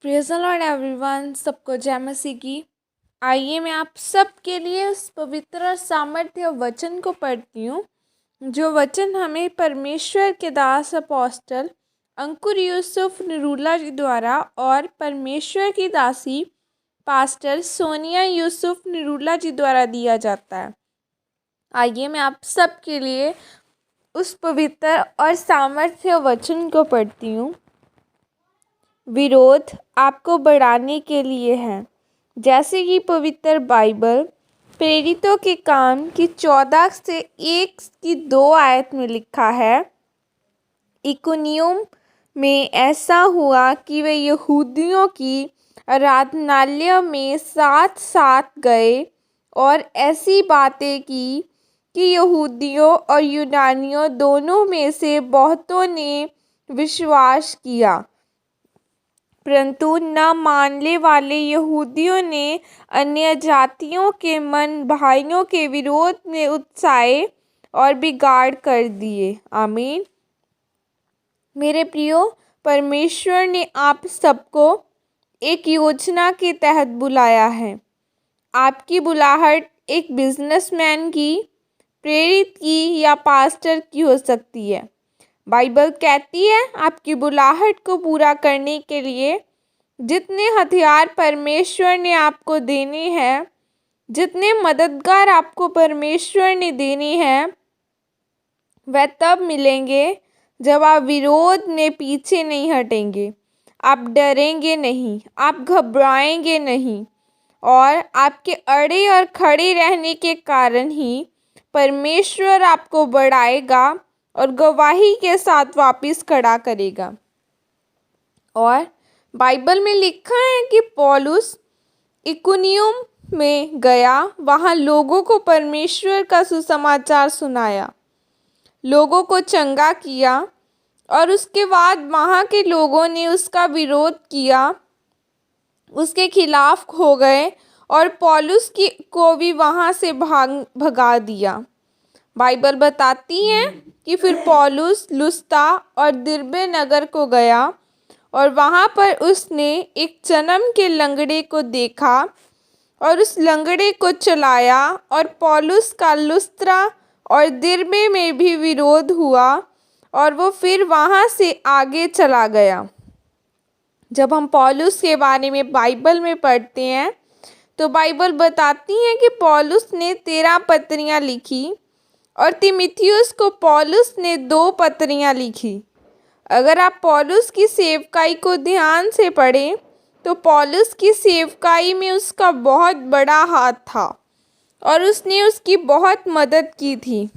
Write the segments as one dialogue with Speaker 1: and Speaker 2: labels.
Speaker 1: Praise the Lord everyone, सबको जय मसीह की। आइए मैं आप सबके लिए उस पवित्र और सामर्थ्य वचन को पढ़ती हूँ, जो वचन हमें परमेश्वर के दास अपोस्टल अंकुर यूसुफ निरूला जी द्वारा और परमेश्वर की दासी पास्टर सोनिया यूसुफ निरूला जी द्वारा दिया जाता है। आइए मैं आप सबके लिए उस पवित्र और सामर्थ्य वचन को पढ़ती हूँ। विरोध आपको बढ़ाने के लिए है, जैसे कि पवित्र बाइबल प्रेरितों के काम की 14 से 1 की 2 आयत में लिखा है। इकुनियुम में ऐसा हुआ कि वे यहूदियों की आराधनालय में साथ साथ गए और ऐसी बातें की कि यहूदियों और यूनानियों दोनों में से बहुतों ने विश्वास किया, परंतु न मानने वाले यहूदियों ने अन्य जातियों के मन भाइयों के विरोध में उकसाए और बिगाड़ कर दिए। आमीन। मेरे प्रियो, परमेश्वर ने आप सबको एक योजना के तहत बुलाया है। आपकी बुलाहट एक बिजनेसमैन की, प्रेरित की या पास्टर की हो सकती है। बाइबल कहती है आपकी बुलाहट को पूरा करने के लिए जितने हथियार परमेश्वर ने आपको देने हैं, जितने मददगार आपको परमेश्वर ने देने हैं, वह तब मिलेंगे जब आप विरोध में पीछे नहीं हटेंगे, आप डरेंगे नहीं, आप घबराएंगे नहीं, और आपके अड़े और खड़े रहने के कारण ही परमेश्वर आपको बढ़ाएगा और गवाही के साथ वापस खड़ा करेगा। और बाइबल में लिखा है कि पौलुस इकुनियुम में गया, वहाँ लोगों को परमेश्वर का सुसमाचार सुनाया, लोगों को चंगा किया, और उसके बाद वहाँ के लोगों ने उसका विरोध किया, उसके खिलाफ हो गए और पौलुस को भी वहाँ से भगा दिया। बाइबल बताती है कि फिर पौलुस लुस्त्रा और दिरबे नगर को गया और वहाँ पर उसने एक जन्म के लंगड़े को देखा और उस लंगड़े को चलाया, और पौलुस का लुस्त्रा और दिरबे में भी विरोध हुआ और वो फिर वहाँ से आगे चला गया। जब हम पौलुस के बारे में बाइबल में पढ़ते हैं तो बाइबल बताती है कि पौलुस ने 13 पत्रियाँ लिखी और तीमुथियुस को पौलुस ने 2 पत्रियाँ लिखी। अगर आप पौलुस की सेवकाई को ध्यान से पढ़ें तो पौलुस की सेवकाई में उसका बहुत बड़ा हाथ था और उसने उसकी बहुत मदद की थी।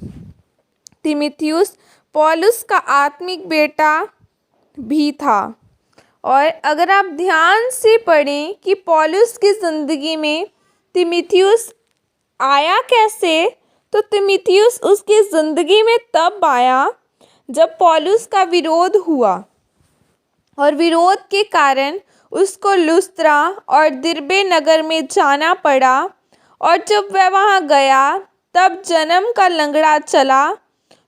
Speaker 1: तीमुथियुस पौलुस का आत्मिक बेटा भी था। और अगर आप ध्यान से पढ़ें कि पौलुस की ज़िंदगी में तीमुथियुस आया कैसे, तो तीमुथियुस उसकी ज़िंदगी में तब आया जब पौलुस का विरोध हुआ, और विरोध के कारण उसको लुस्त्रा और दिरबे नगर में जाना पड़ा। और जब वह वहाँ गया तब जन्म का लंगड़ा चला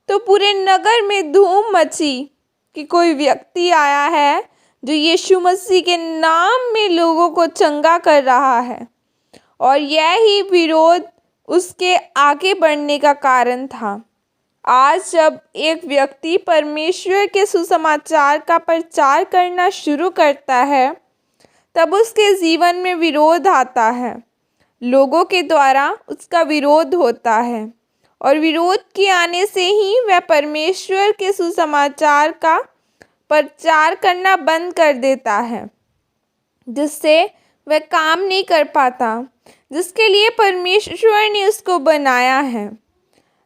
Speaker 1: तो पूरे नगर में धूम मची कि कोई व्यक्ति आया है जो यीशु मसीह के नाम में लोगों को चंगा कर रहा है। और यह ही विरोध उसके आगे बढ़ने का कारण था। आज जब एक व्यक्ति परमेश्वर के सुसमाचार का प्रचार करना शुरू करता है तब उसके जीवन में विरोध आता है, लोगों के द्वारा उसका विरोध होता है, और विरोध के आने से ही वह परमेश्वर के सुसमाचार का प्रचार करना बंद कर देता है, जिससे वह काम नहीं कर पाता जिसके लिए परमेश्वर ने उसको बनाया है।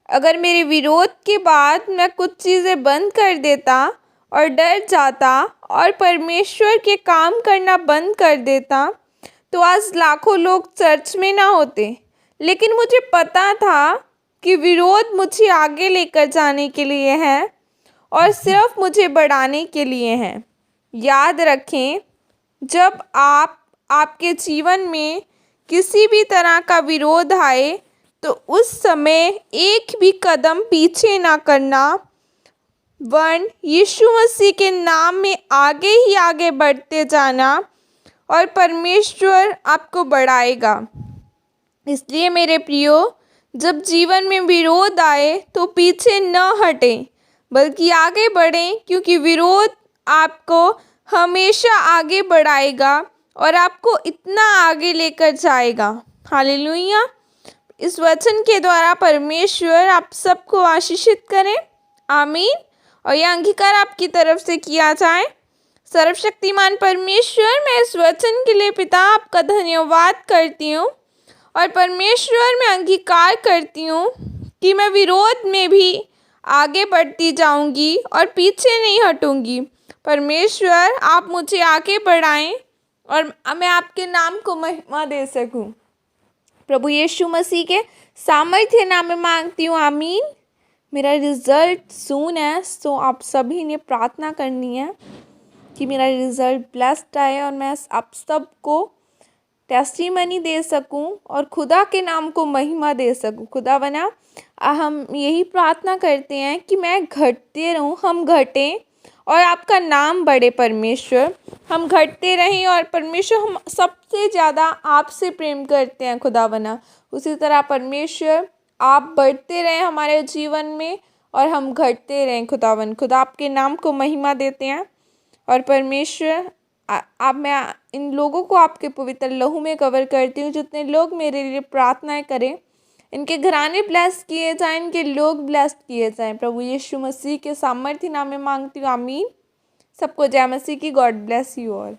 Speaker 1: अगर मेरे विरोध के बाद मैं कुछ चीज़ें बंद कर देता और डर जाता और परमेश्वर के काम करना बंद कर देता तो आज लाखों लोग चर्च में ना होते। लेकिन मुझे पता था कि विरोध मुझे आगे लेकर जाने के लिए है और सिर्फ मुझे बढ़ाने के लिए है। याद रखें, जब आपके जीवन में किसी भी तरह का विरोध आए तो उस समय एक भी कदम पीछे ना करना, वरन यीशु मसीह के नाम में आगे ही आगे बढ़ते जाना, और परमेश्वर आपको बढ़ाएगा। इसलिए मेरे प्रियो, जब जीवन में विरोध आए तो पीछे न हटें बल्कि आगे बढ़ें, क्योंकि विरोध आपको हमेशा आगे बढ़ाएगा और आपको इतना आगे लेकर जाएगा। हालेलुया। इस वचन के द्वारा परमेश्वर आप सबको आशीषित करें। आमीन। और यह अंगीकार आपकी तरफ से किया जाए। सर्वशक्तिमान परमेश्वर, मैं इस वचन के लिए पिता आपका धन्यवाद करती हूँ और परमेश्वर मैं अंगीकार करती हूँ कि मैं विरोध में भी आगे बढ़ती जाऊंगी और पीछे नहीं हटूंगी। परमेश्वर आप मुझे आगे बढ़ाएं और मैं आपके नाम को महिमा दे सकूं। प्रभु यीशु मसीह के सामर्थ्य नाम में मांगती हूँ। आमीन। मेरा रिज़ल्ट सून है, तो आप सभी ने प्रार्थना करनी है कि मेरा रिज़ल्ट ब्लेस्ड आए और मैं आप सबको टेस्टीमनी दे सकूं और खुदा के नाम को महिमा दे सकूं। खुदा बना, हम यही प्रार्थना करते हैं कि मैं घटते रहूं, हम घटें और आपका नाम बढ़े। परमेश्वर, हम घटते रहें और परमेश्वर हम सबसे ज़्यादा आपसे प्रेम करते हैं। खुदा बना, उसी तरह परमेश्वर आप बढ़ते रहें हमारे जीवन में और हम घटते रहें। खुदावन, खुदा आपके नाम को महिमा देते हैं। और परमेश्वर आप, मैं इन लोगों को आपके पवित्र लहू में कवर करती हूँ। जितने लोग मेरे लिए प्रार्थनाएं करें, इनके घराने ब्लेस किए जाएं, इनके लोग ब्लेस्ड किए जाएं। प्रभु यीशु मसीह के सामर्थ्य नाम में मांगती हूँ। आमीन। सबको जय मसीह की। God bless you all.